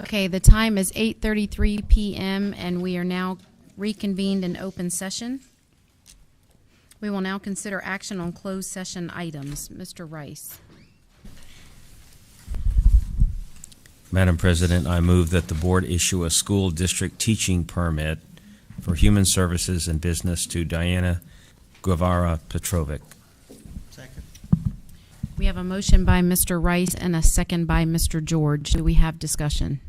Okay, the time is 8:33 p.m. and we are now reconvened in open session. We will now consider action on closed session items. Mr. Rice. Madam President, I move that the board issue a school district teaching permit for human services and business to Diana Guevara Petrovic. Second. We have a motion by Mr. Rice and a second by Mr. George. Do we have discussion?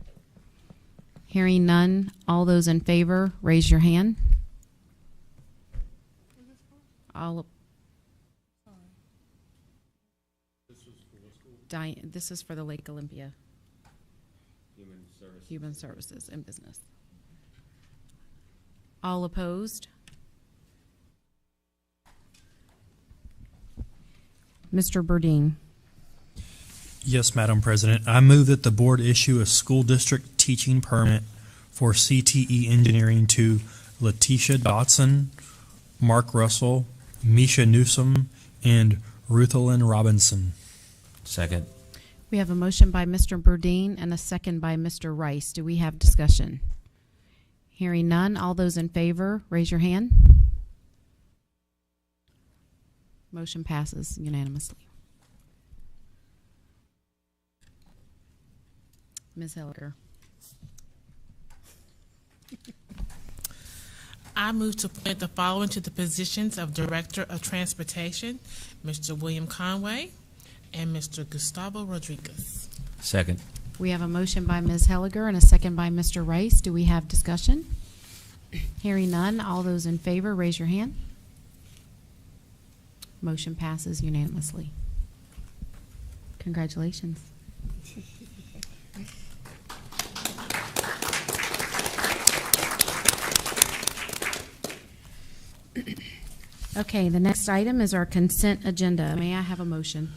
Hearing none, all those in favor, raise your hand. This is for the Lake Olympia. Human Services and Business. All opposed? Mr. Burdine. Yes, Madam President. I move that the board issue a school district teaching permit for CTE engineering to Letitia Dotson, Mark Russell, Misha Newsom, and Ruthalyn Robinson. Second. We have a motion by Mr. Burdine and a second by Mr. Rice. Do we have discussion? Hearing none, all those in favor, raise your hand. Motion passes unanimously. Ms. Helliger. I move to appoint the following to the positions of Director of Transportation, Mr. William Conway and Mr. Gustavo Rodriguez. Second. We have a motion by Ms. Helliger and a second by Mr. Rice. Do we have discussion? Hearing none, all those in favor, raise your hand. Motion passes unanimously. Congratulations. Okay, the next item is our consent agenda. May I have a motion?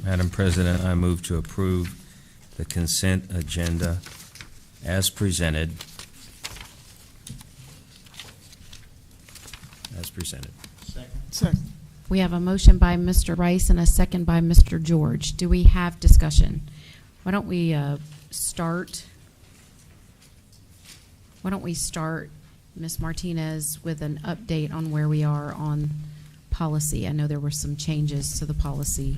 Madam President, I move to approve the consent agenda as presented. Second. We have a motion by Mr. Rice and a second by Mr. George. Do we have discussion? Why don't we start, Ms. Martinez, with an update on where we are on policy. I know there were some changes to the policy,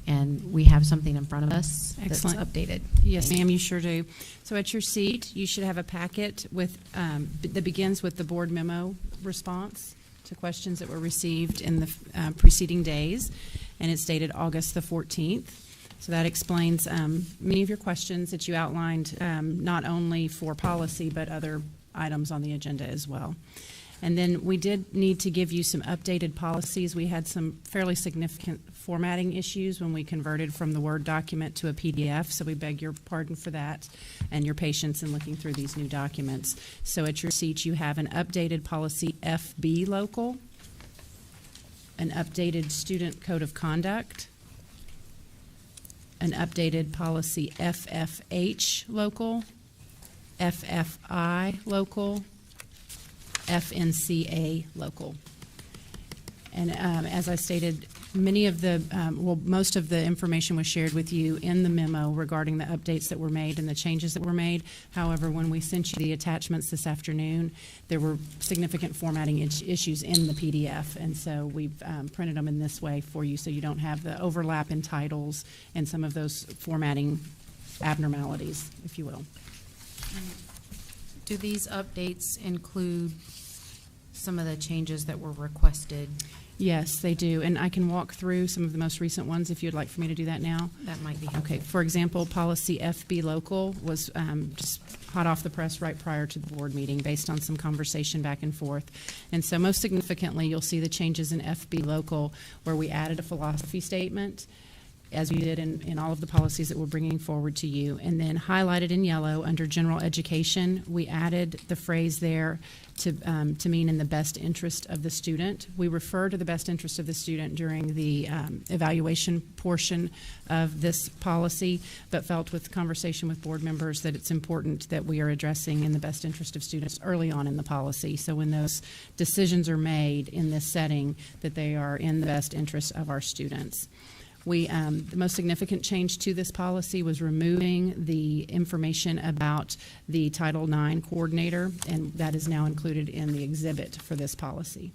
and we have something in front of us that's updated. Yes, ma'am, you sure do. So at your seat, you should have a packet with that begins with the board memo response to questions that were received in the preceding days, and it's dated August the 14th. So that explains many of your questions that you outlined, not only for policy, but other items on the agenda as well. And then we did need to give you some updated policies. We had some fairly significant formatting issues when we converted from the Word document to a PDF, so we beg your pardon for that and your patience in looking through these new documents. So at your seat you have an updated policy FB local, an updated student code of conduct, an updated policy FFH local, FFI local, FNCA local. And as I stated, many of the, most of the information was shared with you in the memo regarding the updates that were made and the changes that were made. However, when we sent you the attachments this afternoon, there were significant formatting issues in the PDF, and so we've printed them in this way for you so you don't have the overlap in titles and some of those formatting abnormalities, if you will. Do these updates include some of the changes that were requested? Yes, they do, and I can walk through some of the most recent ones if you'd like for me to do that now. That might be helpful. Okay, for example, policy FB local was just hot off the press right prior to the board meeting based on some conversation back and forth. And so most significantly, you'll see the changes in FB local where we added a philosophy statement, as we did in all of the policies that we're bringing forward to you. And then highlighted in yellow under general education, we added the phrase there to mean in the best interest of the student. We refer to the best interest of the student during the evaluation portion of this policy, but felt with conversation with board members that it's important that we are addressing in the best interest of students early on in the policy. So when those decisions are made in this setting, that they are in the best interest of our students. The most significant change to this policy was removing the information about the Title IX coordinator, and that is now included in the exhibit for this policy.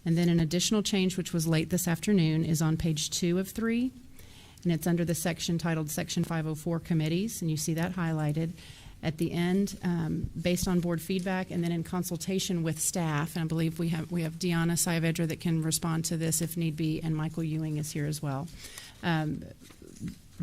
And then an additional change, which was late this afternoon, is on page 2 of 3, and it's under the section titled Section 504 Committees, and you see that highlighted. At the end, based on board feedback and then in consultation with staff, and I believe we have Deanna Saavedra that can respond to this if need be, and Michael Ewing is here as well.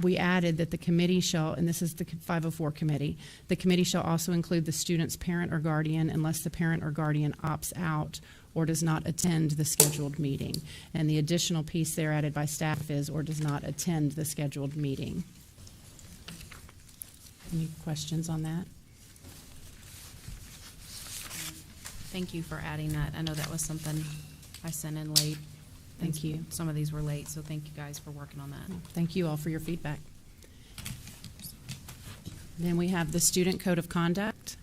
We added that the committee shall, and this is the 504 committee, the committee shall also include the student's parent or guardian unless the parent or guardian opts out or does not attend the scheduled meeting. And the additional piece there added by staff is or does not attend the scheduled meeting. Any questions on that? Thank you for adding that. I know that was something I sent in late. Thank you. Some of these were late, so thank you guys for working on that. Thank you all for your feedback. Then we have the Student Code of Conduct.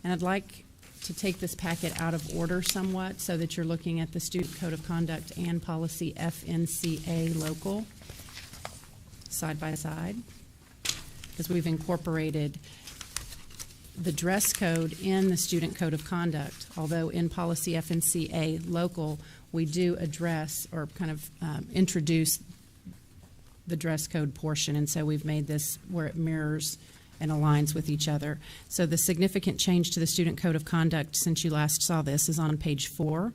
And I'd like to take this packet out of order somewhat so that you're looking at the Student Code of Conduct and Policy FNCA local side by side, because we've incorporated the dress code in the Student Code of Conduct, although in Policy FNCA local, we do address or kind of introduce the dress code portion, and so we've made this where it mirrors and aligns with each other. So the significant change to the Student Code of Conduct since you last saw this is on page 4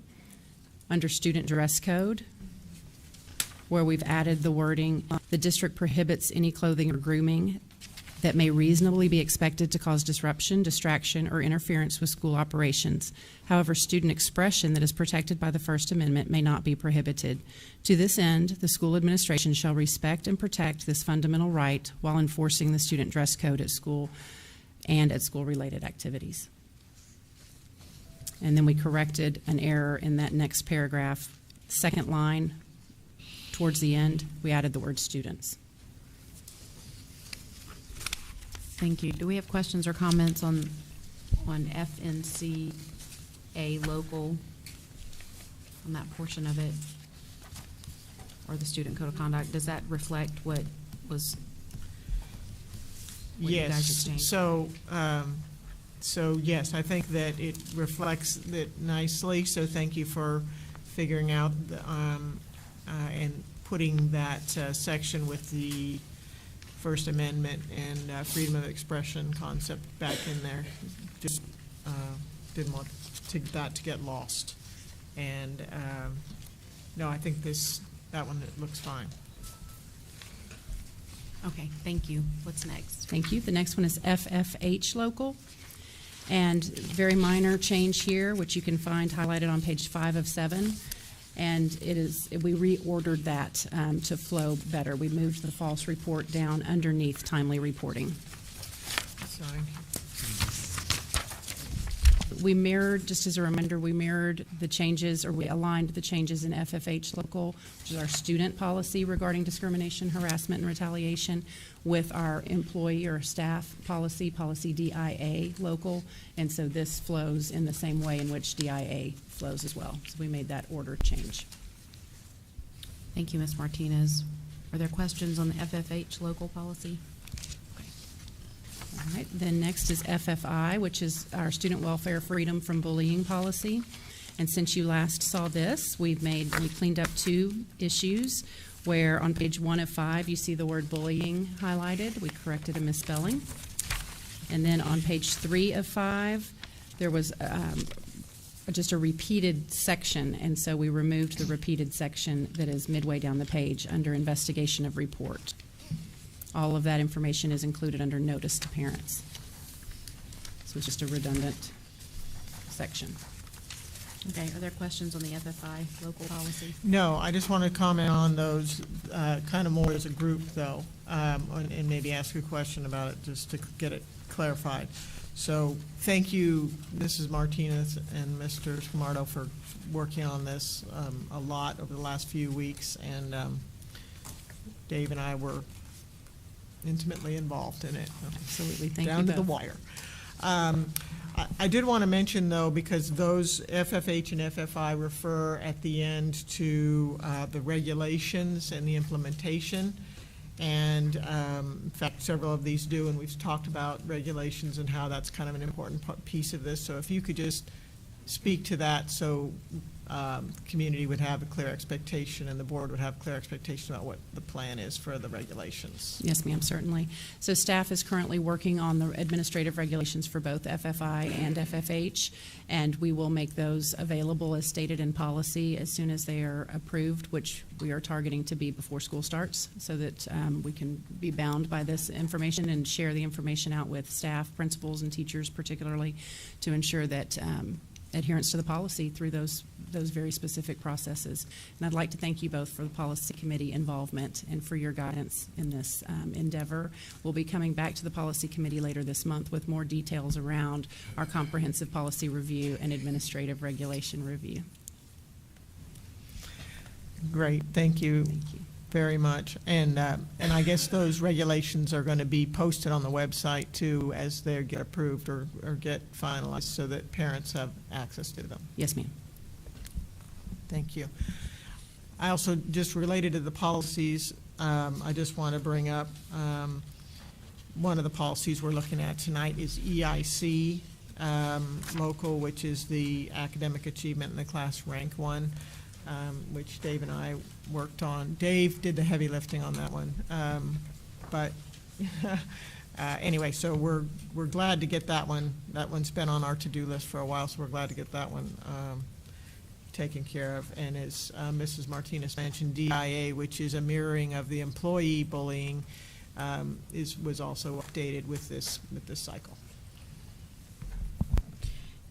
under Student Dress Code, where we've added the wording, the district prohibits any clothing or grooming that may reasonably be expected to cause disruption, distraction, or interference with school operations. However, student expression that is protected by the First Amendment may not be prohibited. To this end, the school administration shall respect and protect this fundamental right while enforcing the student dress code at school and at school-related activities. And then we corrected an error in that next paragraph. Second line, towards the end, we added the word students. Thank you. Do we have questions or comments on FNCA local, on that portion of it, or the Student Code of Conduct? Does that reflect what was, what you guys Yes, exchanged? so yes, I think that it reflects it nicely, so thank you for figuring out the, and putting that section with the First Amendment and freedom of expression concept back in there. Just didn't want that to get lost. And no, I think that one looks fine. Okay, thank you. What's next? Thank you. The next one is FFH local. And very minor change here, which you can find highlighted on page 5 of 7. And we reordered that to flow better. We moved the false report down underneath timely reporting. Sorry. We mirrored, just as a reminder, we mirrored the changes, or we aligned the changes in FFH local, which is our student policy regarding discrimination, harassment, and retaliation, with our employee or staff policy, policy DIA local. And so this flows in the same way in which DIA flows as well. So we made that order change. Thank you, Ms. Martinez. Are there questions on the FFH local policy? All right, then next is FFI, which is our student welfare freedom from bullying policy. And since you last saw this, we cleaned up 2 issues where on page 1 of 5 you see the word bullying highlighted. We corrected a misspelling. And then on page 3 of 5 there was just a repeated section, and so we removed the repeated section that is midway down the page under investigation of report. All of that information is included under notice to parents. So it's just a redundant section. Okay, are there questions on the FFI local policy? No, I just want to comment on those kind of more as a group, though, and maybe ask a question about it just to get it clarified. So thank you, Mrs. Martinez and Mr. Scamardo, for working on this a lot over the last few weeks, and Dave and I were intimately involved in it. Absolutely. Thank down you to the both. wire. I did want to mention, though, because those FFH and FFI refer at the end to the regulations and the implementation. And in fact, several of these do, and we've talked about regulations and how that's kind of an important piece of this. So if you could just speak to that, so the community would have a clear expectation and the board would have clear expectation about what the plan is for the regulations. Yes, ma'am, certainly. So staff is currently working on the administrative regulations for both FFI and FFH, and we will make those available as stated in policy as soon as they are approved, which we are targeting to be before school starts, so that we can be bound by this information and share the information out with staff, principals, and teachers particularly, to ensure that adherence to the policy through those very specific processes. And I'd like to thank you both for the policy committee involvement and for your guidance in this endeavor. We'll be coming back to the policy committee later this month with more details around our comprehensive policy review and administrative regulation review. Great, thank you. Thank you. Very much. And I guess those regulations are going to be posted on the website too as they get approved or get finalized so that parents have access to them. Yes, ma'am. Thank you. I also, just related to the policies, I just want to bring up one of the policies we're looking at tonight is EIC local, which is the academic achievement in the class rank one. Which Dave and I worked on. Dave did the heavy lifting on that one, but anyway, so we're glad to get that one. That one's been on our to-do list for a while, so we're glad to get that one taken care of. And as Mrs. Martinez mentioned, DIA, which is a mirroring of the employee bullying, was also updated with this cycle.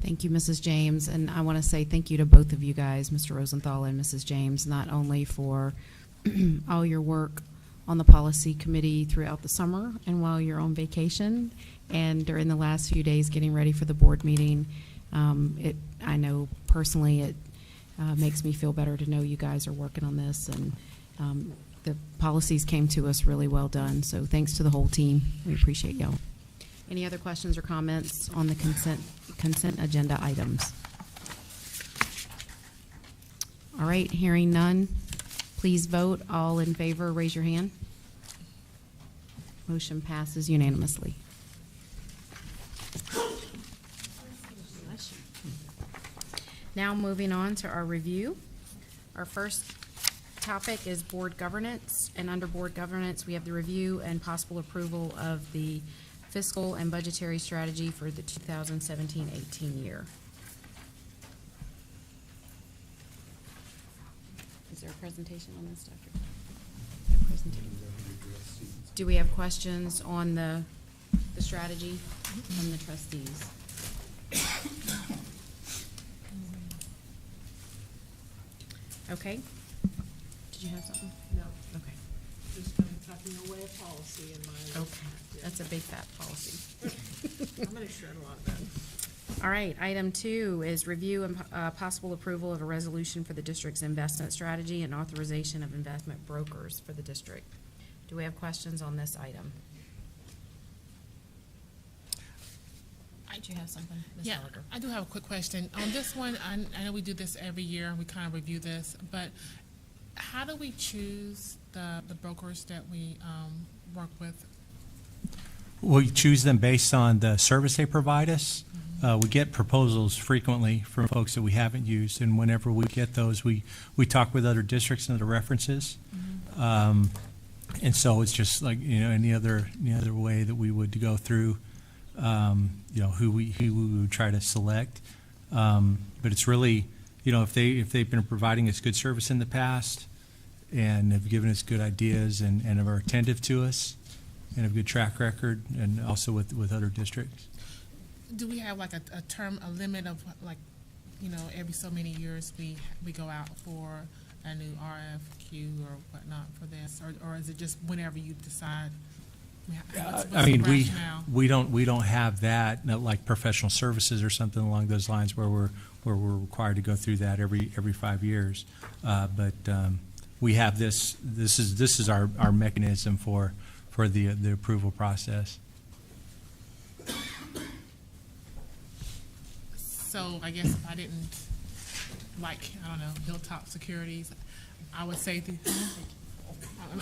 Thank you, Mrs. James, and I want to say thank you to both of you guys, Mr. Rosenthal and Mrs. James, not only for all your work on the policy committee throughout the summer and while you're on vacation and during the last few days getting ready for the board meeting. I know personally it makes me feel better to know you guys are working on this, and the policies came to us really well done, so thanks to the whole team. We appreciate y'all. Any other questions or comments on the consent agenda items? All right, hearing none, please vote. All in favor, raise your hand. Motion passes unanimously. Now moving on to our review. Our first topic is board governance, and under board governance, we have the review and possible approval of the fiscal and budgetary strategy for the 2017-18 year. Is there a presentation on this, Dr.? Presentation. Do we have questions on the strategy from the trustees? Okay. Did you have something? No. Okay. Just kind of tucking away a policy in my. Okay. That's a big fat policy. I'm going to shred a lot of that. All right, item 2 is review and possible approval of a resolution for the district's investment strategy and authorization of investment brokers for the district. Do we have questions on this item? Did you have something, Ms. Yeah, Gallagher? I do have a quick question. On this one, I know we do this every year, and we kind of review this, but how do we choose the brokers that we work with? We choose them based on the service they provide us. We get proposals frequently from folks that we haven't used, and whenever we get those, we talk with other districts and other references. And so it's just like, any other way that we would go through, who we would try to select. But it's really, if they've been providing us good service in the past and have given us good ideas and are attentive to us and have a good track record, and also with other districts. Do we have like a limit of like, every so many years we go out for a new RFQ or whatnot for this, or is it just whenever you decide? What's I mean, the rationale? we don't have that, not like professional services or something along those lines where we're required to go through that every 5 years. But we have this. This is our mechanism for the approval process. So I guess if I didn't like, I don't know, Hilltop Securities, I would say I'm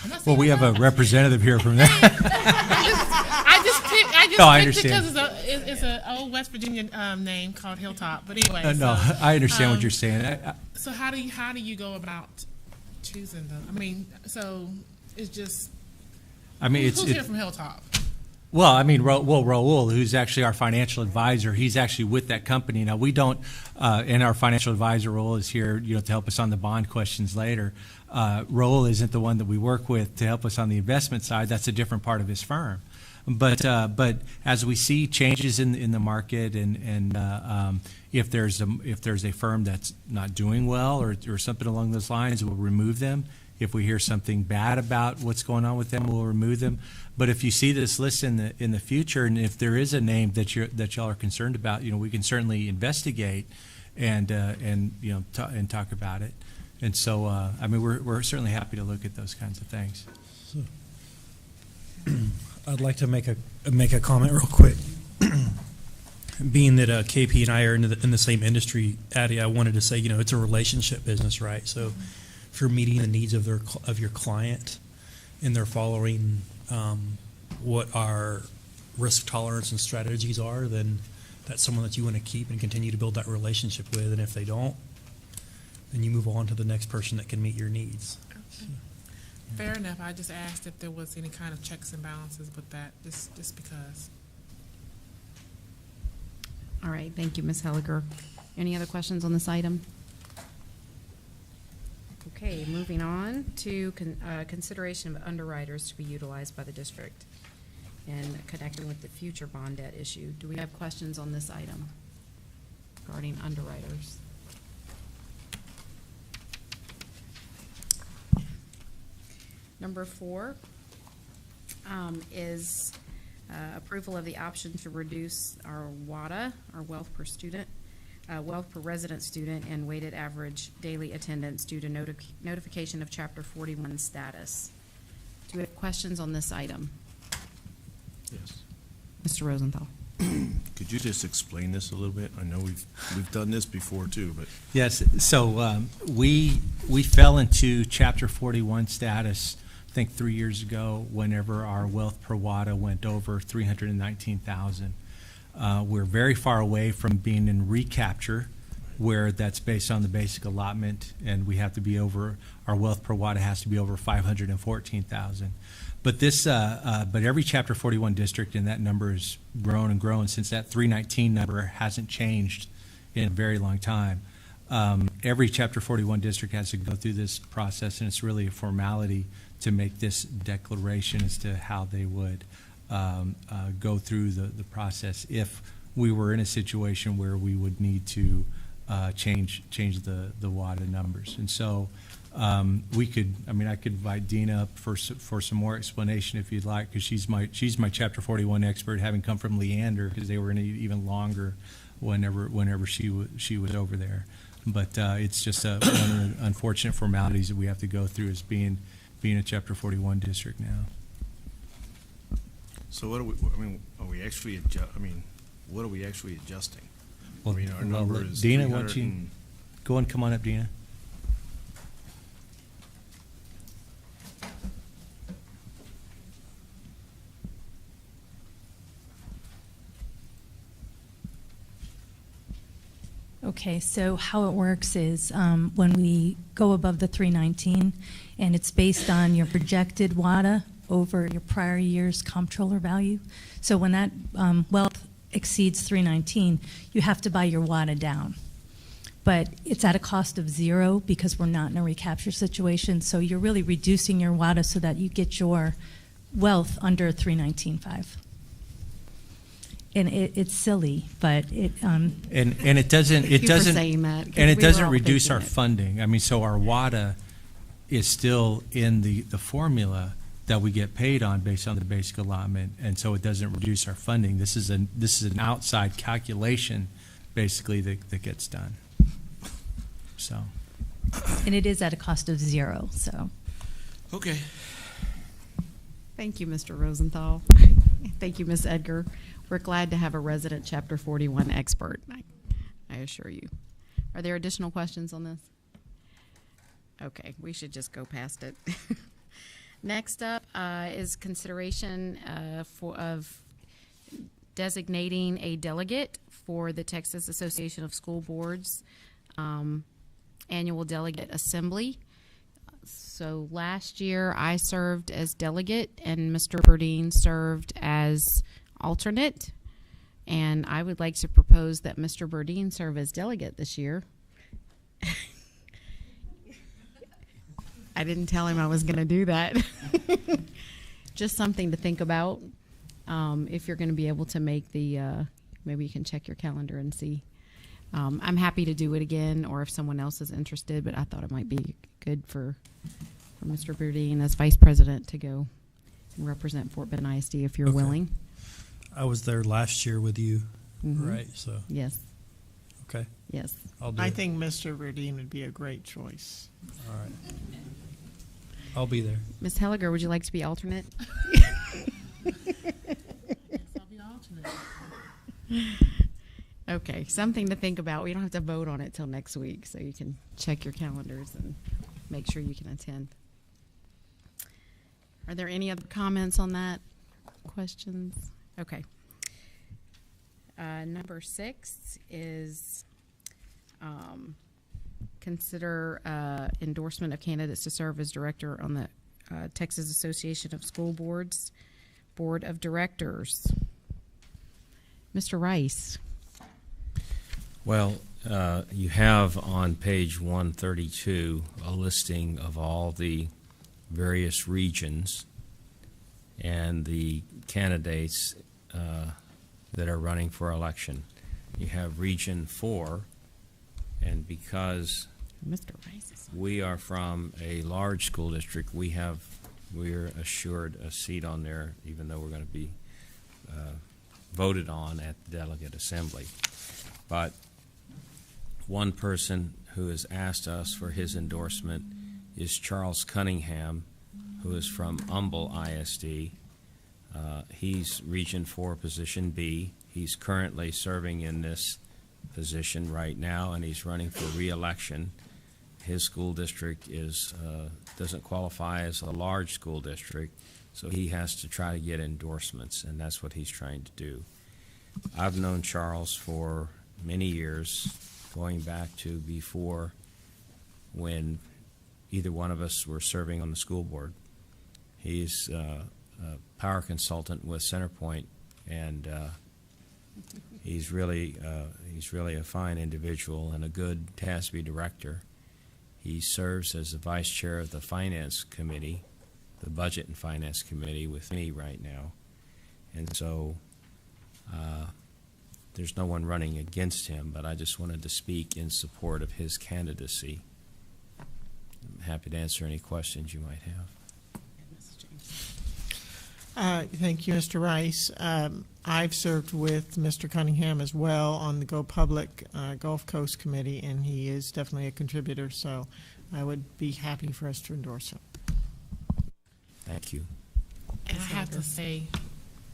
not Well, we have a representative here from that. I just picked No, I it understand. because it's an old West Virginia name called Hilltop. But anyway, No, so, I understand what you're saying. so how do you go about choosing them? I mean, so it's just who's here from Hilltop? Well, I mean, Raul, who's actually our financial advisor, he's actually with that company. Now, we don't, and our financial advisor, Raul, is here, to help us on the bond questions later. Raul isn't the one that we work with to help us on the investment side. That's a different part of his firm. But as we see changes in the market, and if there's a firm that's not doing well or something along those lines, we'll remove them. If we hear something bad about what's going on with them, we'll remove them. But if you see this list in the future, and if there is a name that y'all are concerned about, we can certainly investigate and talk about it. And so, I mean, we're certainly happy to look at those kinds of things. I'd like to make a comment real quick. Being that KP and I are in the same industry, Addie, I wanted to say, it's a relationship business, right? So if you're meeting the needs of your client and they're following what our risk tolerance and strategies are, then that's someone that you want to keep and continue to build that relationship with. And if they don't, then you move on to the next person that can meet your needs. Fair enough. I just asked if there was any kind of checks and balances with that, just because. All right, thank you, Ms. Helliger. Any other questions on this item? Okay, moving on to consideration of underwriters to be utilized by the district and connecting with the future bond debt issue. Do we have questions on this item regarding underwriters? Number 4 is approval of the option to reduce our WADA, our wealth per student, wealth per resident student, and weighted average daily attendance due to notification of Chapter 41 status. Do we have questions on this item? Yes. Mr. Rosenthal. Could you just explain this a little bit? I know we've done this before too, but Yes. So we fell into Chapter 41 status, I think 3 years ago, whenever our wealth per WADA went over 319,000. We're very far away from being in recapture, where that's based on the basic allotment, and we have to be over, our wealth per WADA has to be over 514,000. But but every Chapter 41 district, and that number has grown and grown since that 319 number hasn't changed in a very long time. Every Chapter 41 district has to go through this process, and it's really a formality to make this declaration as to how they would go through the process if we were in a situation where we would need to change the WADA numbers. And so I could invite Dina up for some more explanation if you'd like, because she's my Chapter 41 expert, having come from Leander, because they were in it even longer whenever she was over there. But it's just one of the unfortunate formalities that we have to go through as being a Chapter 41 district now. so what are we? Are we actually what are we actually adjusting? Well, Our number is Dina, why don't 300 you and- go and come on up, Dina? Okay, so how it works is when we go above the 319, and it's based on your projected WADA over your prior year's comptroller value. So when that wealth exceeds 319, you have to buy your WADA down. But it's at a cost of 0 because we're not in a recapture situation. So you're really reducing your WADA so that you get your wealth under 319.5. And it's silly, but it And it doesn't Thank you for saying that, 'cause and it we were doesn't all reduce our thinking it. funding. I mean, so our WADA is still in the formula that we get paid on based on the basic allotment, and so it doesn't reduce our funding. This is an outside calculation, basically, that gets done. So. and it is at a cost of 0. So Okay. Thank you, Mr. Rosenthal. Thank you, Ms. Edgar. We're glad to have a resident Chapter 41 expert. assure you. Are there additional questions on this? Okay, we should just go past it. Next up is consideration of designating a delegate for the Texas Association of School Boards annual delegate assembly. So last year I served as delegate and Mr. Burdine served as alternate. And I would like to propose that Mr. Burdine serve as delegate this year. I didn't tell him I was going to do that. Just something to think about. If you're going to be able to make the, maybe you can check your calendar and see. I'm happy to do it again, or if someone else is interested, but I thought it might be good for Mr. Burdine as vice president to go and represent Fort Bend ISD if you're Okay. willing. I was there last year with you, Mhm. right? So, Yes, okay, yes. I'll do I it. think Mr. Verdine would be a great choice. All right. I'll be there. Ms. Helliger, would you like to be alternate? Yes, I'll be alternate. Okay, something to think about. We don't have to vote on it till next week, so you can check your calendars and make sure you can attend. Are there any other comments on that? Questions? Okay. Number 6 is consider endorsement of candidates to serve as director on the Texas Association of School Boards Board of Directors. Mr. Rice. Well, you have on page 132 a listing of all the various regions and the candidates that are running for election. You have Region 4, and because Mr. Rice is on. we are from a large school district, we're assured a seat on there, even though we're going to be voted on at the delegate assembly. But one person who has asked us for his endorsement is Charles Cunningham, who is from Humble ISD. He's Region 4, Position B. He's currently serving in this position right now, and he's running for re-election. His school district doesn't qualify as a large school district, so he has to try to get endorsements, and that's what he's trying to do. I've known Charles for many years, going back to before when either one of us were serving on the school board. He's a power consultant with CenterPoint, and he's really a fine individual and a good TASB director. He serves as the vice chair of the finance committee, the budget and finance committee with me right now, and so there's no one running against him, but I just wanted to speak in support of his candidacy. I'm happy to answer any questions you might have. Thank you, Mr. Rice. I've served with Mr. Cunningham as well on the Go Public Gulf Coast Committee, and he is definitely a contributor, so I would be happy for us to endorse him. Thank you. And I have to say,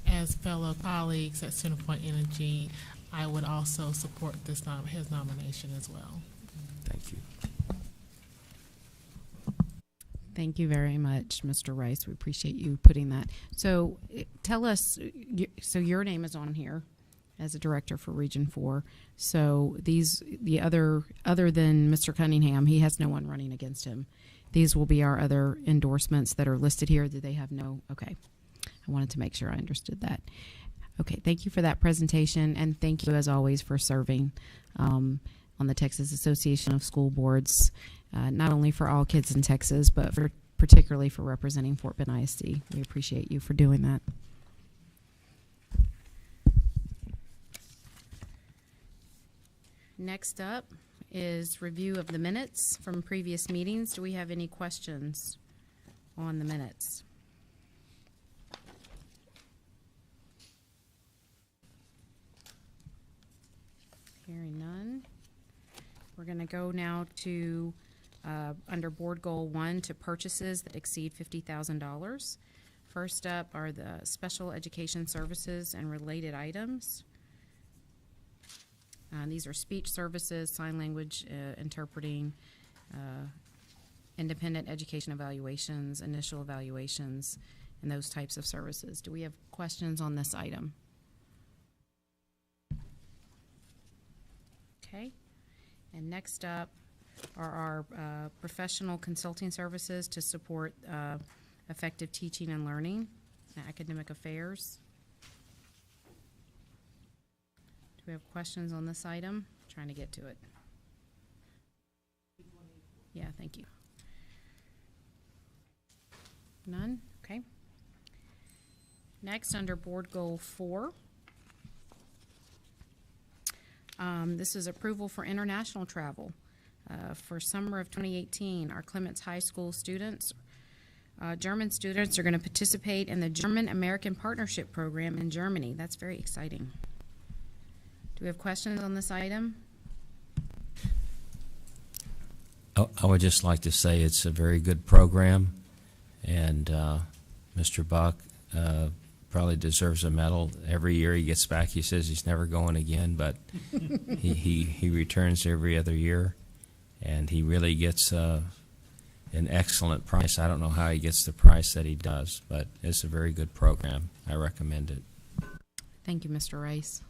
as fellow colleagues at CenterPoint Energy, I would also support his nomination as well. Thank you. Thank you very much, Mr. Rice. We appreciate you putting that. So tell us, so your name is on here as a director for Region 4. So other than Mr. Cunningham, he has no one running against him. These will be our other endorsements that are listed here. Do they have no? Okay. I wanted to make sure I understood that. Okay, thank you for that presentation, and thank you, as always, for serving on the Texas Association of School Boards, not only for all kids in Texas, but particularly for representing Fort Bend ISD. We appreciate you for doing that. Next up is review of the minutes from previous meetings. Do we have any questions on the minutes? Hearing none. We're going to go now to, under Board Goal 1, to purchases that exceed $50,000. First up are the special education services and related items. These are speech services, sign language interpreting, independent education evaluations, initial evaluations, and those types of services. Do we have questions on this item? Okay. And next up are our professional consulting services to support effective teaching and learning, academic affairs. Do we have questions on this item? Trying to get to it. Yeah, thank you. None? Okay. Next, under Board Goal 4, this is approval for international travel. For summer of 2018, our Clements High School students, German students, are going to participate in the German-American Partnership Program in Germany. That's very exciting. Do we have questions on this item? I would just like to say it's a very good program, and Mr. Buck probably deserves a medal. Every year he gets back, he says he's never going again, but he returns every other year, and he really gets an excellent price. I don't know how he gets the price that he does, but it's a very good program. I recommend it. Thank you, Mr. Rice.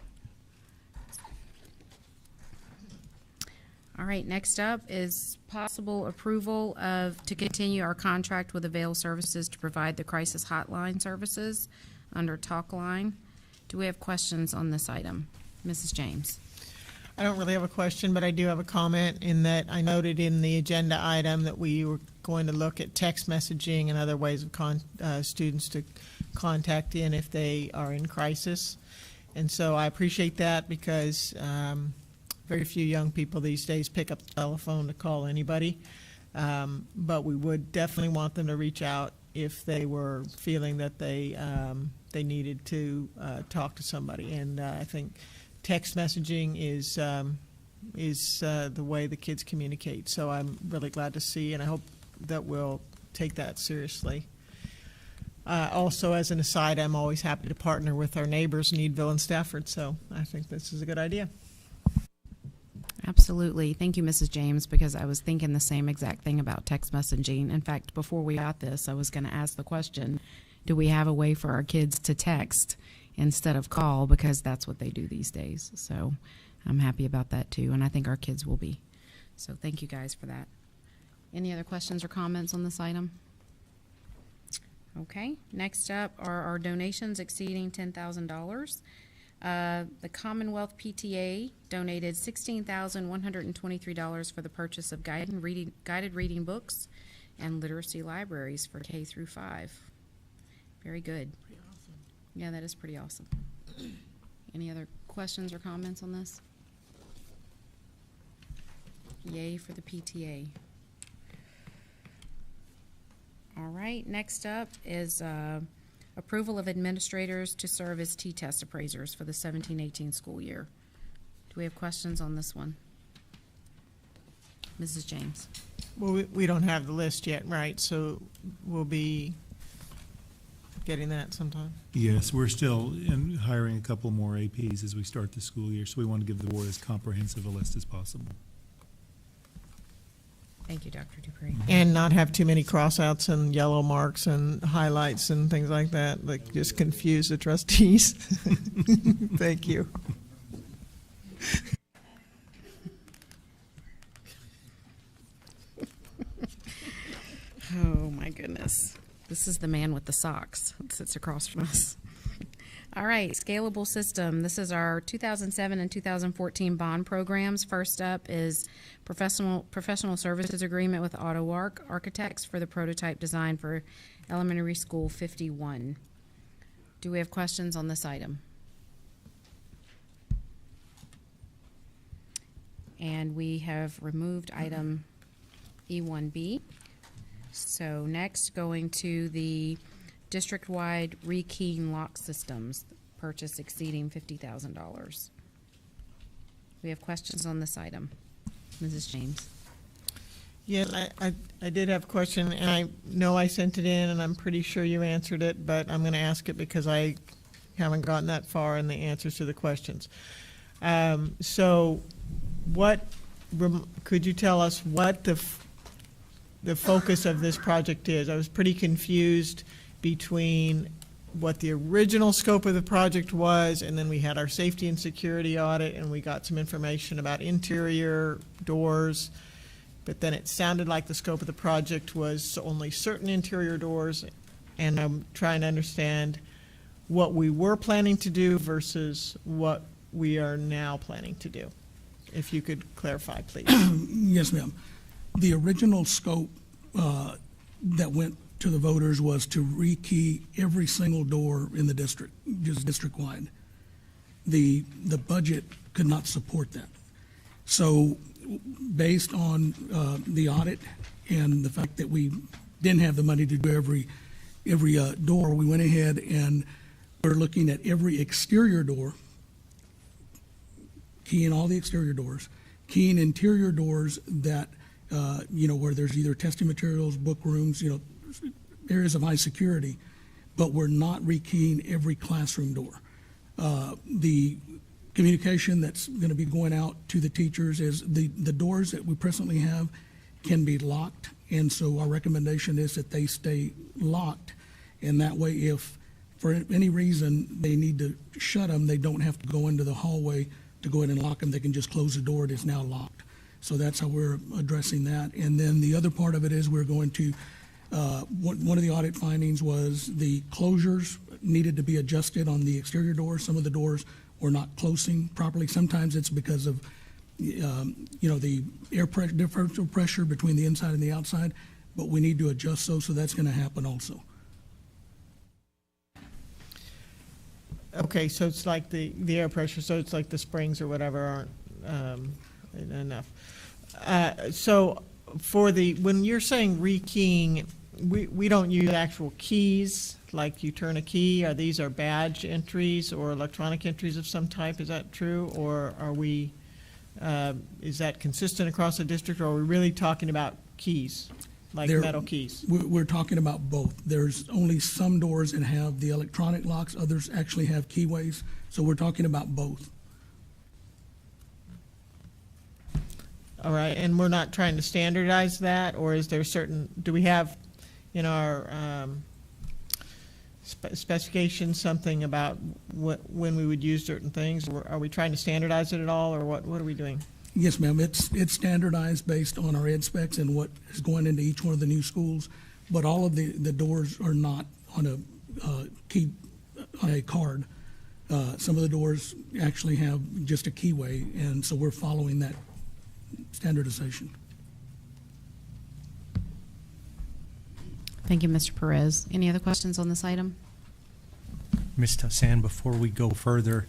All right, next up is possible approval to continue our contract with Avail Services to provide the crisis hotline services under Talk Line. Do we have questions on this item? Mrs. James. I don't really have a question, but I do have a comment in that I noted in the agenda item that we were going to look at text messaging and other ways of students to contact in if they are in crisis. And so I appreciate that because very few young people these days pick up the telephone to call anybody. But we would definitely want them to reach out if they were feeling that they needed to talk to somebody. And I think text messaging is the way the kids communicate. So I'm really glad to see, and I hope that we'll take that seriously. Also, as an aside, I'm always happy to partner with our neighbors, Needville and Stafford, so I think this is a good idea. Absolutely. Thank you, Mrs. James, because I was thinking the same exact thing about text messaging. In fact, before we got this, I was going to ask the question, do we have a way for our kids to text instead of call, because that's what they do these days. So I'm happy about that too, and I think our kids will be. So thank you guys for that. Any other questions or comments on this item? Okay, next up are our donations exceeding $10,000. The Commonwealth PTA donated $16,123 for the purchase of guided reading books and literacy libraries for K through 5. Very good. Pretty awesome. Yeah, that is pretty awesome. Any other questions or comments on this? Yay for the PTA. All right, next up is approval of administrators to serve as T-test appraisers for the 17-18 school year. Do we have questions on this one? Mrs. James. Well, we don't have the list yet, right? So we'll be getting that sometime. Yes, we're still hiring a couple more APs as we start the school year, so we want to give the board as comprehensive a list as possible. Thank you, Dr. Dupree. And not have too many crossouts and yellow marks and highlights and things like that just confuse the trustees. Thank you. Oh, my goodness. This is the man with the socks that sits across from us. All right, scalable system. This is our 2007 and 2014 bond programs. First up is professional services agreement with AutoArc Architects for the prototype design for Elementary School 51. Do we have questions on this item? And we have removed item E1B. So next, going to the district-wide rekeying lock systems, purchase exceeding $50,000. We have questions on this item. Mrs. James. Yes, I did have a question, and I know I sent it in, and I'm pretty sure you answered it, but I'm going to ask it because I haven't gotten that far in the answers to the questions. So what, could you tell us what the focus of this project is? I was pretty confused between what the original scope of the project was, and then we had our safety and security audit, and we got some information about interior doors, but then it sounded like the scope of the project was only certain interior doors, and I'm trying to understand what we were planning to do versus what we are now planning to do. If you could clarify, please. Yes, ma'am. The original scope that went to the voters was to rekey every single door in the district, just district-wide. The budget could not support that. So based on the audit and the fact that we didn't have the money to do every door, we went ahead and we're looking at every exterior door, keying all the exterior doors, keying interior doors that, where there's either testing materials, book rooms, areas of high security, but we're not rekeying every classroom door. The communication that's going to be going out to the teachers is the doors that we presently have can be locked, and so our recommendation is that they stay locked, and that way if for any reason they need to shut them, they don't have to go into the hallway to go ahead and lock them. They can just close the door. It is now locked. So that's how we're addressing that. And then the other part of it is we're going to, one of the audit findings was the closures needed to be adjusted on the exterior doors. Some of the doors were not closing properly. Sometimes it's because of, the air pressure, differential pressure between the inside and the outside, but we need to adjust those, so that's going to happen also. Okay, so it's like the air pressure, so it's like the springs or whatever aren't enough. So for when you're saying rekeying, we don't use actual keys, like you turn a key, these are badge entries or electronic entries of some type, is that true? Or are we, is that consistent across the district, or are we really talking about keys? Like metal keys? We're talking about both. There's only some doors that have the electronic locks, others actually have keyways, so we're talking about both. All right, and we're not trying to standardize that, or is there do we have in our specifications something about when we would use certain things? Or are we trying to standardize it at all, or what are we doing? Yes, ma'am. It's standardized based on our ed specs and what is going into each one of the new schools, but all of the doors are not on a key on a card. Some of the doors actually have just a keyway, and so we're following that standardization. Thank you, Mr. Perez. Any other questions on this item? Ms. Tassan, before we go further,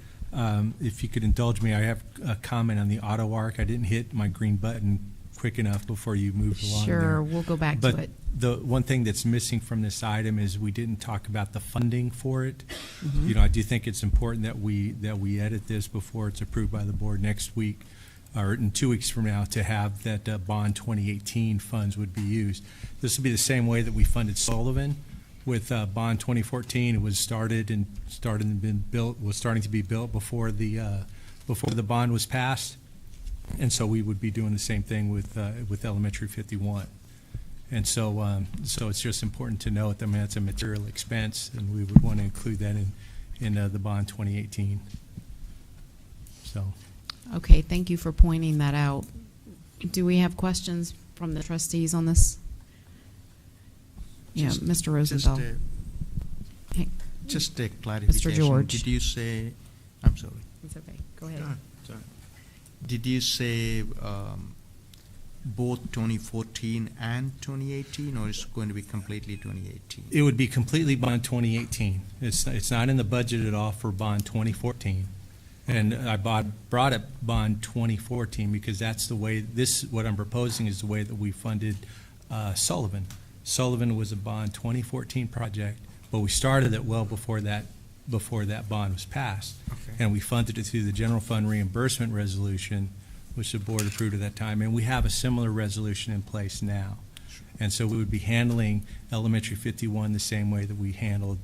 if you could indulge me, I have a comment on the auto arc. I didn't hit my green button quick enough before you moved along Sure, there. we'll go back to it. The one thing that's missing from this item is we didn't talk about the funding for it. Mm-hmm. I do think it's important that we edit this before it's approved by the board next week, or in 2 weeks from now, to have that bond 2018 funds would be used. This will be the same way that we funded Sullivan with bond 2014. It was started and been built, was starting to be built before the bond was passed, and so we would be doing the same thing with Elementary 51. And so it's just important to note that it's a material expense, and we would want to include that in the bond 2018. So. Okay, thank you for pointing that out. Do we have questions from the trustees on this? Yeah, Mr. Rosenthal. Just a clarification. Mr. George. Did you say, I'm sorry. It's okay, go ahead. Sorry. Did you say both 2014 and 2018, or is it going to be completely 2018? It would be completely bond 2018. It's not in the budget at all for bond 2014. And I brought up bond 2014 because that's the way, what I'm proposing is the way that we funded Sullivan. Sullivan was a bond 2014 project, but we started it well before that bond was passed. Okay. And we funded it through the general fund reimbursement resolution, which the board approved at that time. And we have a similar resolution in place now. Sure. And so we would be handling Elementary 51 the same way that we handled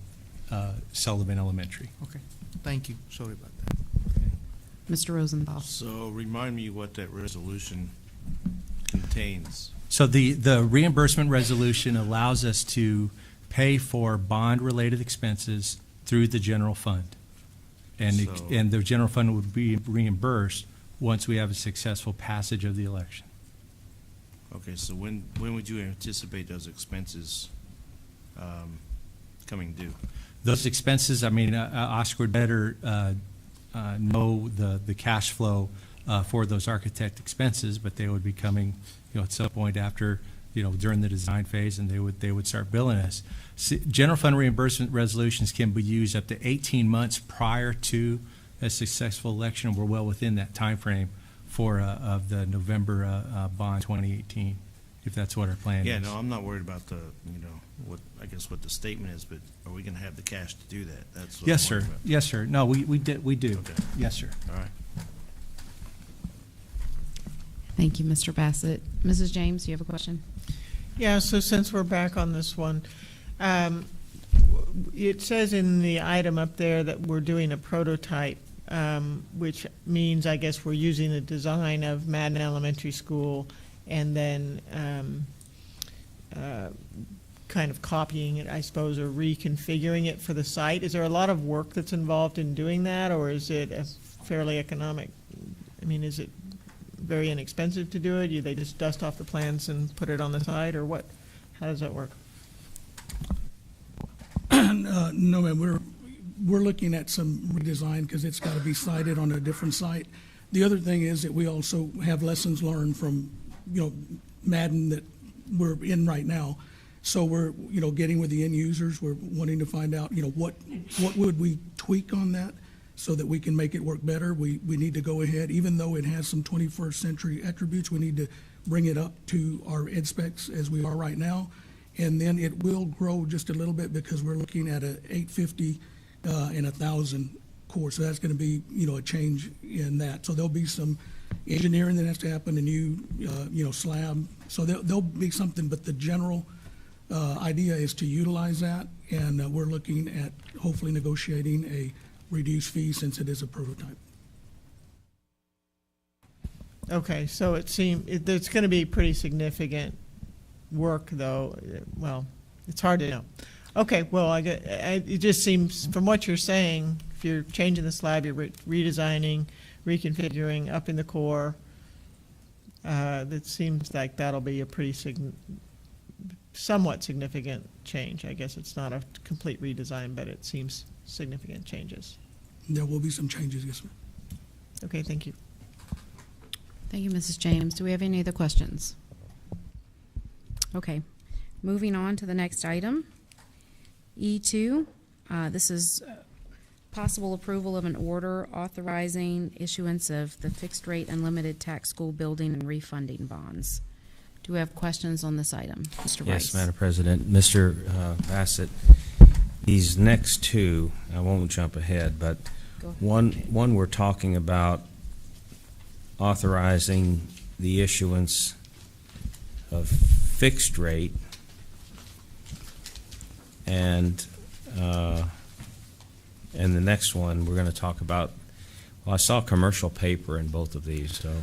Sullivan Elementary. Okay. Thank you. Sorry about that. Mr. Rosenthal. So remind me what that resolution contains. So the reimbursement resolution allows us to pay for bond-related expenses through the general fund. And, So- and the general fund would be reimbursed once we have a successful passage of the election. Okay, so when would you anticipate those expenses coming due? Those expenses, I mean, Oscar would better know the cash flow for those architect expenses, but they would be coming, at some point after, during the design phase, and they would start billing us. General fund reimbursement resolutions can be used up to 18 months prior to a successful election. We're well within that time frame for of the November bond 2018, if that's what our plan is. Yeah, no, I'm not worried about the, what the statement is, but are we going to have the cash to do that? That's what Yes, I'm sir. worried about. Yes, sir. No, we do. Okay. Yes, sir. All right. Thank you, Mr. Bassett. Mrs. James, you have a question? Yeah, so since we're back on this one, it says in the item up there that we're doing a prototype, which means, I guess, we're using the design of Madden Elementary School and then kind of copying it, I suppose, or reconfiguring it for the site. Is there a lot of work that's involved in doing that, or is it a fairly economic? I mean, is it very inexpensive to do it? Do they just dust off the plans and put it on the site, or what? How does that work? No, ma'am, we're looking at some redesign because it's got to be sited on a different site. The other thing is that we also have lessons learned from, Madden that we're in right now. So we're, getting with the end users, we're wanting to find out, what would we tweak on that so that we can make it work better. We need to go ahead, even though it has some 21st century attributes, we need to bring it up to our ed specs as we are right now. And then it will grow just a little bit because we're looking at a 850 and 1,000 course. So that's going to be, a change in that. So there'll be some engineering that has to happen, a new, slab. So there'll be something, but the general idea is to utilize that. And we're looking at hopefully negotiating a reduced fee since it is a prototype. Okay, so it seems it's going to be pretty significant work, though. Well, it's hard to know. Okay, well, it just seems from what you're saying, if you're changing the slab, you're redesigning, reconfiguring, upping the core. It seems like that'll be a pretty somewhat significant change. I guess it's not a complete redesign, but it seems significant changes. There will be some changes, yes, ma'am. Okay, thank you. Thank you, Mrs. James. Do we have any other questions? Okay, moving on to the next item. E2, this is possible approval of an order authorizing issuance of the fixed rate unlimited tax school building and refunding bonds. Do we have questions on this item? Mr. Rice? Yes, Madam President. Mr. Bassett, these next two, I won't jump ahead, but one we're talking about authorizing the issuance of fixed rate and the next one we're going to talk about, well, I saw commercial paper in both of these, so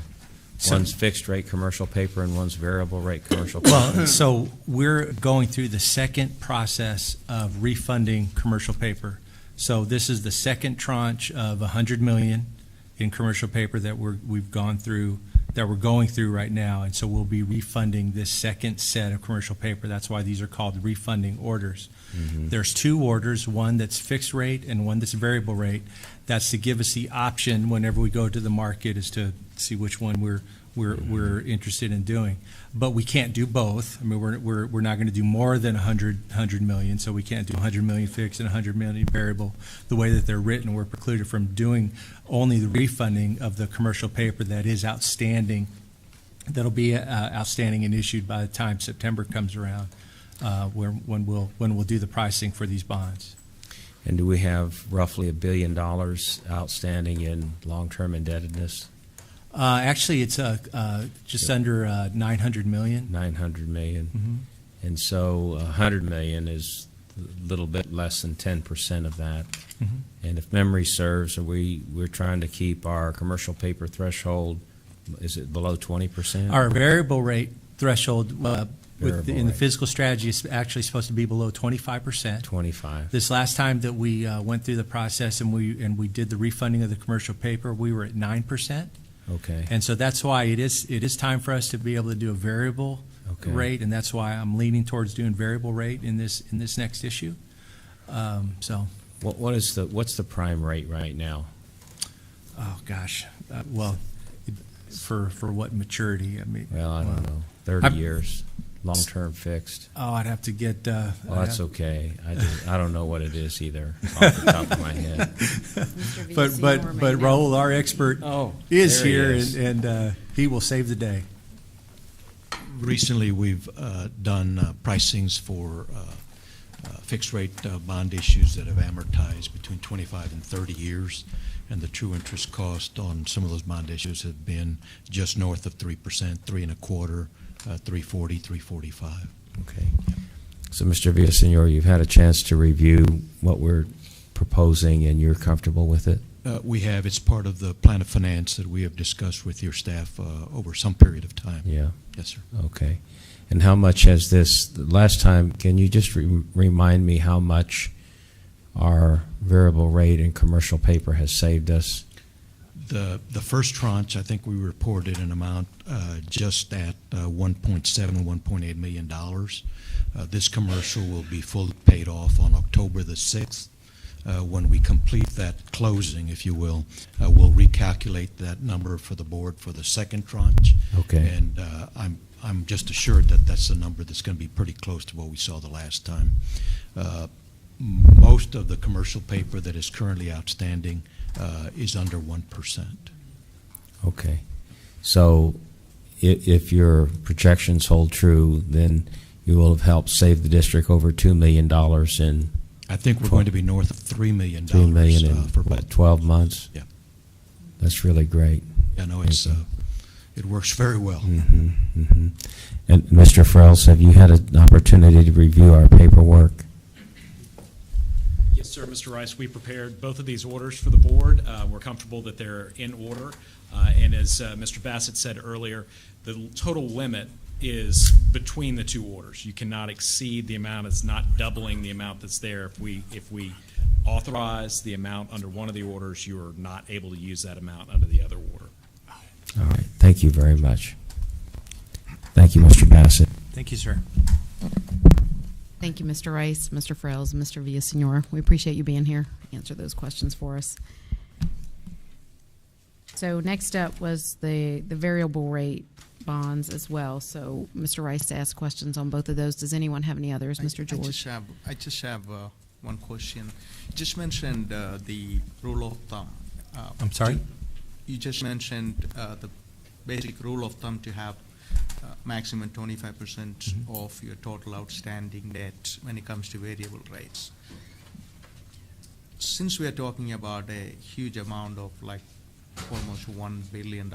one's fixed rate commercial paper and one's variable rate commercial paper. Well, so we're going through the second process of refunding commercial paper. So this is the second tranche of $100 million in commercial paper that we're going through right now, and so we'll be refunding this second set of commercial paper. That's why these are called refunding orders. Mm-hmm. There's two orders, one that's fixed rate and one that's variable rate. That's to give us the option whenever we go to the market as to see which one we're interested in doing. But we can't do both. I mean, we're not going to do more than 100 million, so we can't do 100 million fixed and 100 million variable. The way that they're written, we're precluded from doing only the refunding of the commercial paper that is outstanding, that'll be outstanding and issued by the time September comes around, when we'll do the pricing for these bonds. And do we have roughly $1 billion outstanding in long-term indebtedness? Actually, it's just under 900 million. 900 million. Mm-hmm. And so 100 million is a little bit less than 10% of that. Mhm. And if memory serves, we're trying to keep our commercial paper threshold, is it below 20%? Our variable rate threshold Variable in the rate. fiscal strategy is actually supposed to be below 25%. 25. This last time that we went through the process and we did the refunding of the commercial paper, we were at 9%. Okay. And so that's why it is time for us to be able to do a variable Okay. rate, and that's why I'm leaning towards doing variable rate in this next issue. So, What's the prime rate right now? oh gosh, well, for what maturity? I mean, Well, I don't know, 30 I'm- year long-term fixed. oh, I'd have to get. Well, that's okay. I don't know what it is either off the top of my head. Mr. But Villasenor may but know. Raul, our expert, Oh, is there he here, is. and he will save the day. Recently, we've done pricings for fixed-rate bond issues that have amortized between 25 and 30 years, and the true interest cost on some of those bond issues have been just north of 3%, 3.25%, 3.40, 3.45. Okay. So, Mr. Villasenor, you've had a chance to review what we're proposing, and you're comfortable with it? We have, it's part of the plan of finance that we have discussed with your staff over some period of time. Yeah. Yes, sir. Okay. And how much has this, the last time, can you just remind me how much our variable rate in commercial paper has saved us? The first tranche, I think we reported an amount just at 1.7, $1.8 million. This commercial will be fully paid off on October the 6th. When we complete that closing, if you will, we'll recalculate that number for the board for the second tranche. Okay. And I'm just assured that that's the number that's going to be pretty close to what we saw the last time. Most of the commercial paper that is currently outstanding is under 1%. Okay. So if your projections hold true, then you will have helped save the district over $2 million in I think we're going to be north of $3 million. $3 million in for what, both. 12 months? Yeah. That's really great. I know it's it works very well. Mm-hmm, mm-hmm. And Mr. Frels, have you had an opportunity to review our paperwork? Yes, sir, Mr. Rice. We prepared both of these orders for the board. We're comfortable that they're in order. And as Mr. Bassett said earlier, the total limit is between the two orders. You cannot exceed the amount. It's not doubling the amount that's there. If we authorize the amount under one of the orders, you are not able to use that amount under the other order. All right. Thank you very much. Thank you, Mr. Bassett. Thank you, sir. Thank you, Mr. Rice, Mr. Frales, and Mr. Villasenor. We appreciate you being here. Answer those questions for us. So next up was the variable rate bonds as well. So Mr. Rice asked questions on both of those. Does anyone have any others? Mr. George? I just have one question. You just mentioned the rule of thumb. I'm sorry? You just mentioned the basic rule of thumb to have maximum 25% of your total outstanding debt when it comes to variable rates. Since we are talking about a huge amount of like almost $1 billion,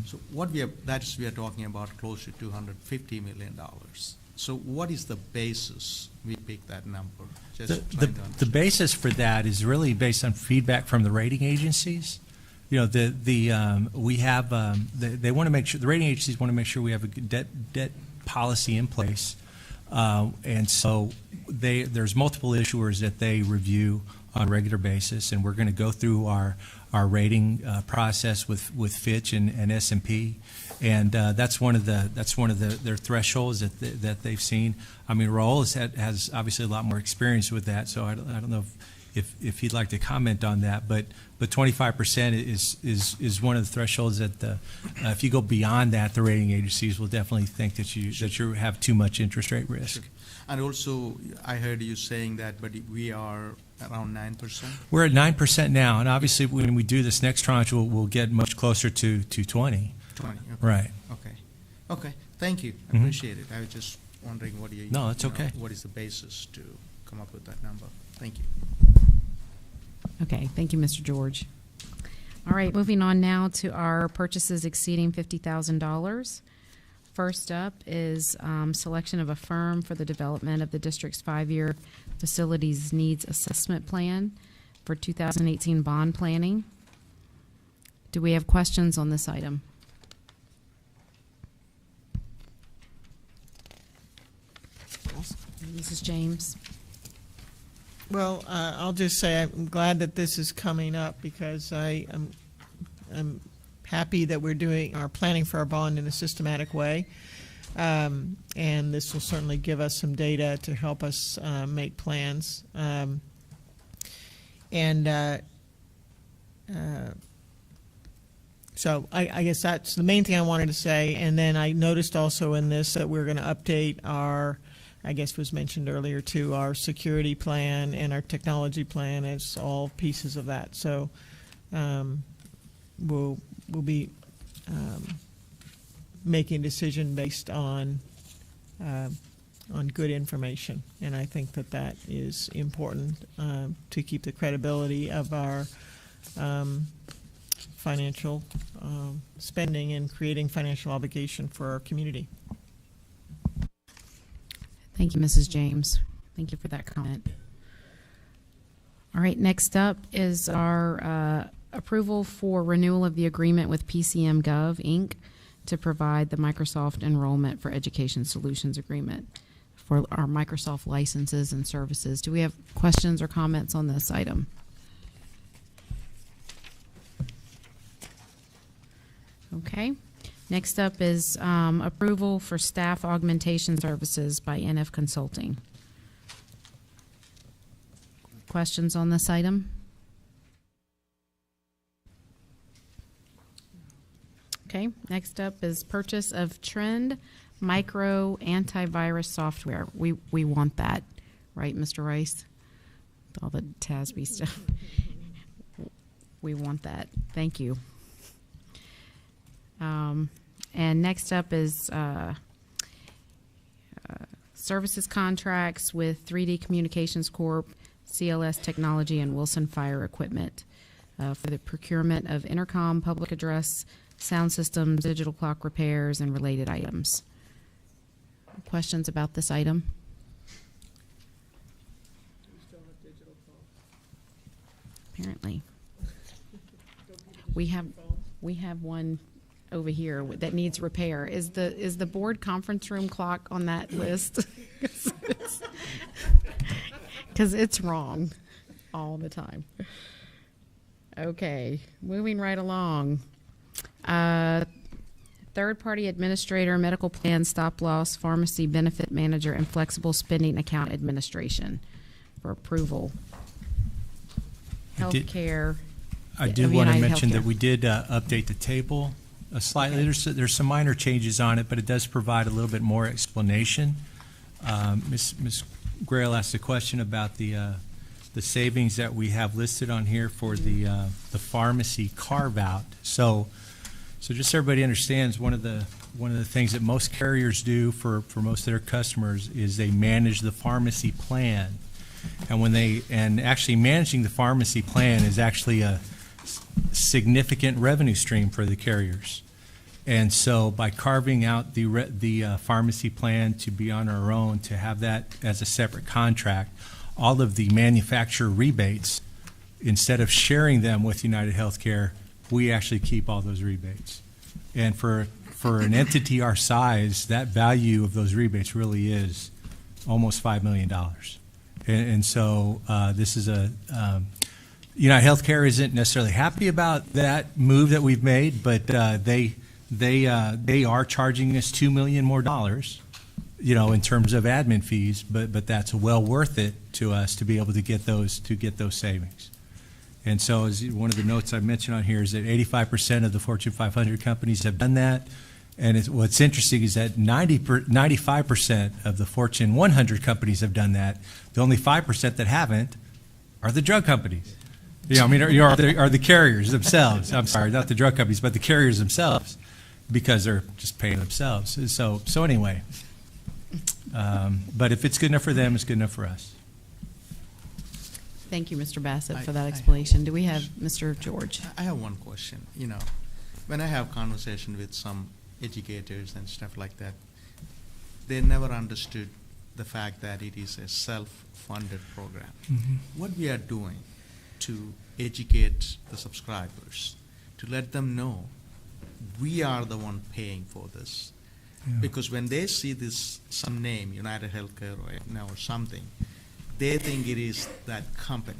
so what we are talking about close to $250 million. So what is the basis we pick that number? Just trying to The understand. basis for that is really based on feedback from the rating agencies. You know, we have they want to make sure, the rating agencies want to make sure we have a good debt policy in place, and so there's multiple issuers that they review on a regular basis, and we're going to go through our rating process with Fitch and S&P, and that's one of their thresholds that they've seen. I mean, Raul has obviously a lot more experience with that, so I don't know if he'd like to comment on that, but 25% is one of the thresholds that if you go beyond that, the rating agencies will definitely think that you have too much interest rate risk. And also, I heard you saying that, but we are around 9%? We're at 9% now, and obviously when we do this next tranche, we'll get much closer to 20. 20, okay. Right. Okay, thank you. I appreciate it. I was just wondering what No, that's okay. What is the basis to come up with that number? Thank you. Okay, thank you, Mr. George. All right, moving on now to our purchases exceeding $50,000. First up is selection of a firm for the development of the district's 5-year facilities needs assessment plan for 2018 bond planning. Do we have questions on this item? Mrs. James? Well, I'll just say I'm glad that this is coming up because I'm happy that we're doing our planning for our bond in a systematic way. And this will certainly give us some data to help us make plans. So I guess that's the main thing I wanted to say. And then I noticed also in this that we're going to update our, I guess was mentioned earlier too, our security plan and our technology plan. It's all pieces of that. So we'll be making a decision based on good information, and I think that that is important to keep the credibility of our financial spending and creating financial obligation for our community. Thank you, Mrs. James. Thank you for that comment. All right, next up is our approval for renewal of the agreement with PCM Gov, Inc. to provide the Microsoft Enrollment for Education Solutions Agreement for our Microsoft licenses and services. Do we have questions or comments on this item? Okay. Next up is approval for staff augmentation services by NF Consulting. Questions on this item? Okay, next up is purchase of Trend Micro antivirus software. We want that, right, Mr. Rice? All the TASB stuff. We want that. Thank you. And next up is services contracts with 3D Communications Corp., CLS Technology, and Wilson Fire Equipment for the procurement of intercom, public address, sound systems, digital clock repairs, and related items. Questions about this item? Apparently. We have one over here that needs repair. Is the board conference room clock on that list? Because it's wrong all the time. Okay, moving right along. Third-party administrator, medical plan, stop-loss, pharmacy benefit manager, and flexible spending account administration for approval. Healthcare. I do want to mention that we did update the table slightly. Okay. There's some minor changes on it, but it does provide a little bit more explanation. Ms. Grail asked a question about the savings that we have listed on here for the pharmacy carve-out. So just so everybody understands, one of the things that most carriers do for most of their customers is they manage the pharmacy plan, and actually managing the pharmacy plan is actually a significant revenue stream for the carriers. And so by carving out the pharmacy plan to be on our own, to have that as a separate contract, all of the manufacturer rebates, instead of sharing them with United Healthcare, we actually keep all those rebates. And for an entity our size, that value of those rebates really is almost $5 million. And so this is United Healthcare isn't necessarily happy about that move that we've made, but they are charging us $2 million more, in terms of admin fees. But that's well worth it to us to be able to get those savings. And so, as one of the notes I mentioned on here is that 85% of the Fortune 500 companies have done that. And what's interesting is that 95% of the Fortune 100 companies have done that. The only 5% that haven't are the drug companies. Are the carriers themselves. I'm sorry, not the drug companies, but the carriers themselves, because they're just paying themselves. So anyway, but if it's good enough for them, it's good enough for us. Thank you, Mr. Bassett, for that explanation. Do we have Mr. George? I have one question. When I have conversation with some educators and stuff like that, they never understood the fact that it is a self-funded program. What we are doing to educate the subscribers, to let them know we are the one paying for this. Because when they see this, some name, United Healthcare or Aetna or something, they think it is that company.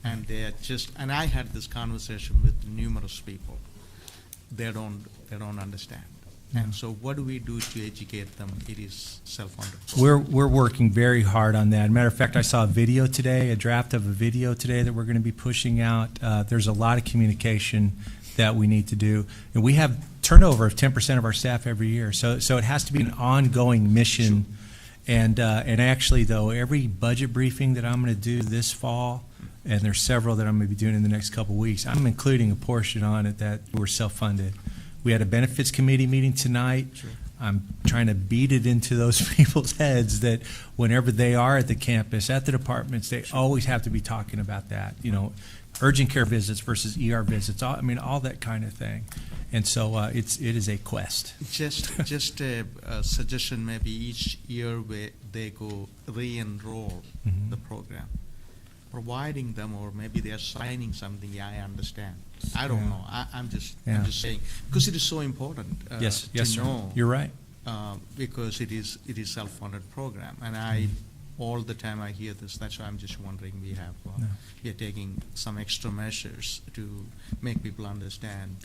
And they're just, and I had this conversation with numerous people. They don't understand. And so what do we do to educate them? It is self-funded. We're working very hard on that. Matter of fact, I saw a video today, a draft of a video today that we're going to be pushing out. There's a lot of communication that we need to do. And we have turnover of 10% of our staff every year. So it has to be an ongoing mission. And actually, though, every budget briefing that I'm going to do this fall, and there's several that I'm going to be doing in the next couple of weeks, I'm including a portion on it that we're self-funded. We had a benefits committee meeting tonight. Sure. I'm trying to beat it into those people's heads that whenever they are at the campus, at the departments, they always have to be talking about that. You know, urgent care visits versus ER visits. All that kind of thing. And so it is a quest. Just a suggestion, maybe each year where they go re-enroll the program, providing them, or maybe they're signing something. Yeah, I understand. I don't know. I'm just saying, because it is so important yes, to sir. know. You're right. Because it is self-funded program, and all the time I hear this. That's why I'm just wondering. We are taking some extra measures to make people understand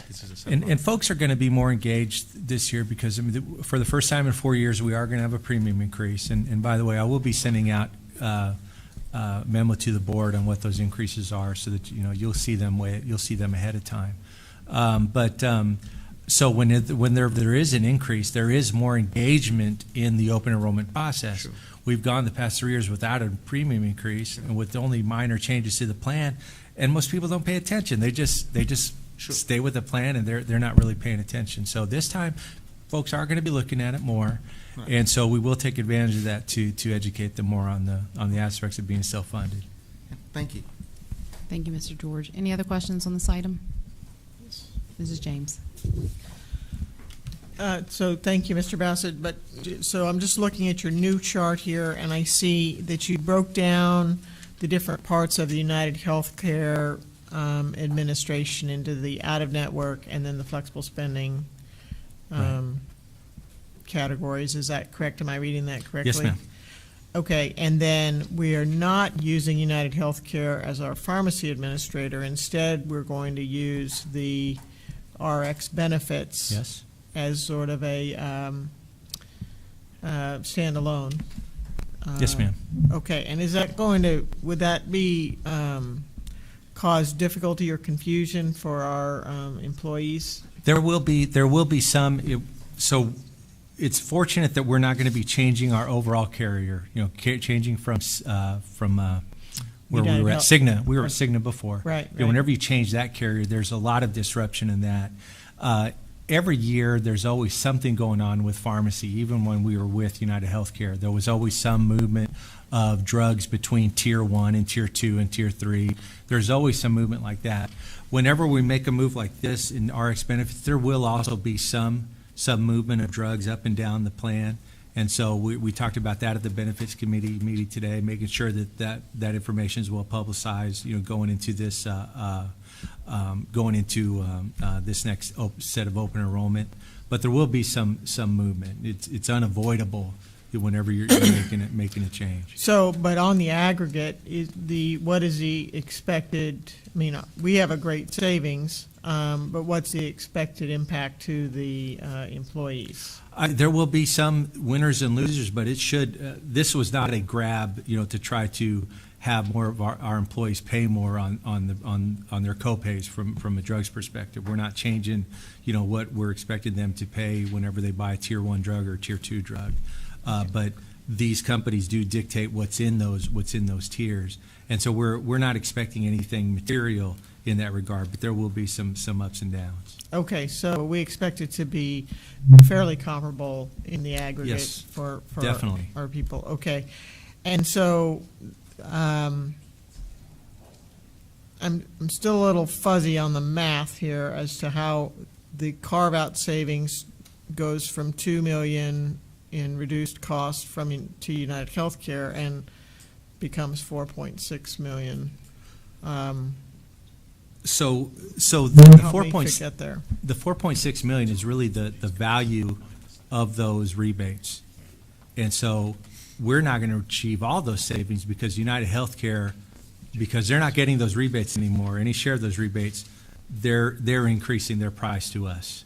this is a self-funded. And folks are going to be more engaged this year because for the first time in 4 years, we are going to have a premium increase. And by the way, I will be sending out memo to the board on what those increases are, so that you'll see them ahead of time. So when there is an increase, there is more engagement in the open enrollment process. Sure. We've gone the past 3 years without a premium increase and with only minor changes to the plan, and most people don't pay attention. They just Sure. stay with the plan, and they're not really paying attention. So this time, folks are going to be looking at it more. Right. And so we will take advantage of that to educate them more on the aspects of being self-funded. Thank you. Thank you, Mr. George. Any other questions on this item? Mrs. James. So thank you, Mr. Bassett. So I'm just looking at your new chart here, and I see that you broke down the different parts of the United Healthcare administration into the out-of-network and then the flexible spending categories. Is that correct? Am I reading that correctly? Yes, ma'am. Okay, and then we are not using United Healthcare as our pharmacy administrator. Instead, we're going to use the RX benefits Yes. as sort of a standalone. Yes, ma'am. Okay, and would that be cause difficulty or confusion for our employees? There will be some. So it's fortunate that we're not going to be changing our overall carrier. Changing from where we were at Cigna. We were at Cigna before. Right. Whenever you change that carrier, there's a lot of disruption in that. Every year, there's always something going on with pharmacy. Even when we were with United Healthcare, there was always some movement of drugs between Tier 1 and Tier 2 and Tier 3. There's always some movement like that. Whenever we make a move like this in RX benefits, there will also be some movement of drugs up and down the plan. And so we talked about that at the benefits committee meeting today, making sure that information is well publicized, going into this this next set of open enrollment. But there will be some movement. It's unavoidable whenever you're making a change. So, but on the aggregate, what is the expected? I mean, we have a great savings, but what's the expected impact to the employees? There will be some winners and losers, but it should. This was not a grab, to try to have more of our employees pay more on their co-pays from a drugs perspective. We're not changing, what we're expecting them to pay whenever they buy a Tier 1 drug or a Tier 2 drug. But these companies do dictate what's in those tiers, and so we're not expecting anything material in that regard. But there will be some ups and downs. Okay, so we expect it to be fairly comparable in the aggregate. Yes, for definitely. our people. Okay, and so I'm still a little fuzzy on the math here as to how the carve-out savings goes from 2 million in reduced cost to United Healthcare and becomes 4.6 million. So the Help me 4.6 get there. the 4.6 million is really the value of those rebates. And so we're not going to achieve all those savings because United Healthcare, because they're not getting those rebates anymore, any share of those rebates, they're increasing their price to us.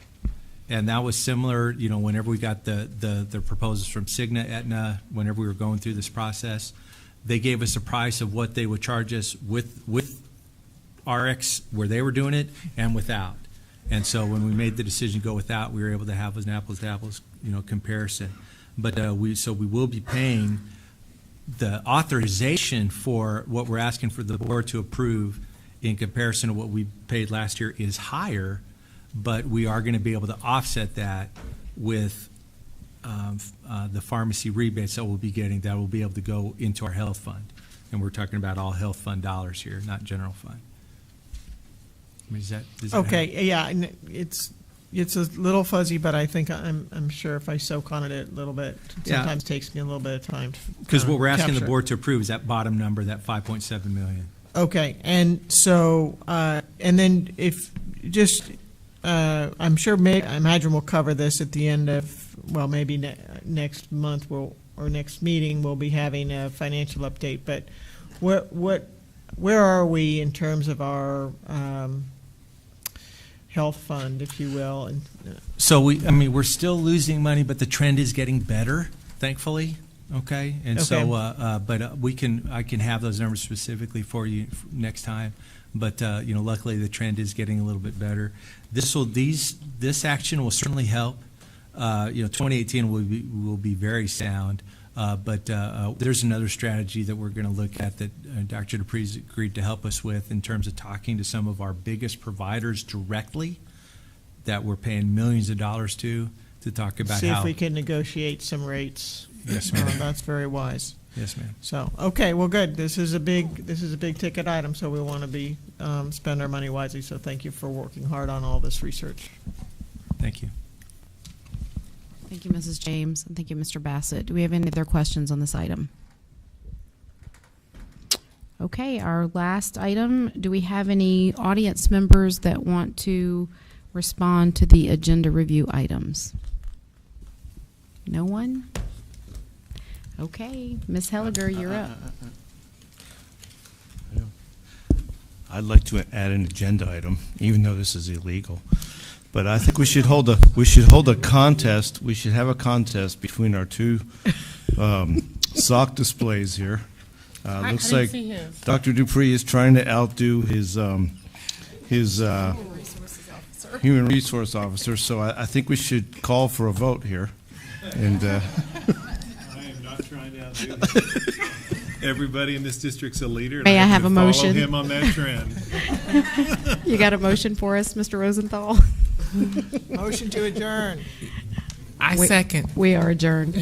And that was similar, whenever we got the proposals from Cigna, Aetna, whenever we were going through this process, they gave us a price of what they would charge us with RX where they were doing it and without. And so when we made the decision to go without, we were able to have an apples to apples, comparison. But we will be paying the authorization for what we're asking for the board to approve in comparison to what we paid last year is higher, but we are going to be able to offset that with the pharmacy rebates that we'll be getting that will be able to go into our health fund. And we're talking about all health fund dollars here, not general fund. I mean, does that Okay, help? yeah, and it's a little fuzzy, but I think I'm sure if I soak on it a little bit, Yeah. sometimes takes me a little bit of time. Because what we're asking the capture it. board to approve is that bottom number, that 5.7 million. Okay, and so, and then if, just, I'm sure, I imagine we'll cover this at the end of, well, maybe next month, or next meeting, we'll be having a financial update, but where are we in terms of our health fund, if you will? And So we're still losing money, but the trend is getting better, thankfully. Okay, and so, but I can have those numbers specifically for you next time. But luckily the trend is getting a little bit better. This action will certainly help. 2018 will be very sound. But there's another strategy that we're going to look at that Dr. Dupree's agreed to help us with in terms of talking to some of our biggest providers directly that we're paying millions of dollars to talk about see how. if we can negotiate some rates. Yes, ma'am. That's very wise. Yes, ma'am. So, okay, well, good. This is a big ticket item, so we want to be spend our money wisely. So, thank you for working hard on all this research. Thank you. Thank you, Mrs. James, and thank you, Mr. Bassett. Do we have any other questions on this item? Okay, our last item. Do we have any audience members that want to respond to the agenda review items? No one? Okay, Ms. Helliger, you're up. I'd like to add an agenda item, even though this is illegal. But I think we should hold a contest. We should have a contest between our two sock displays here. Looks like Dr. Dupree is trying to outdo his human resource officer. So I think we should call for a vote here. And I am not trying to outdo him. Everybody in this district's a leader. And May I happen have to a follow motion? him on that trend. You got a motion for us, Mr. Rosenthal? Motion to adjourn. I second. We are adjourned.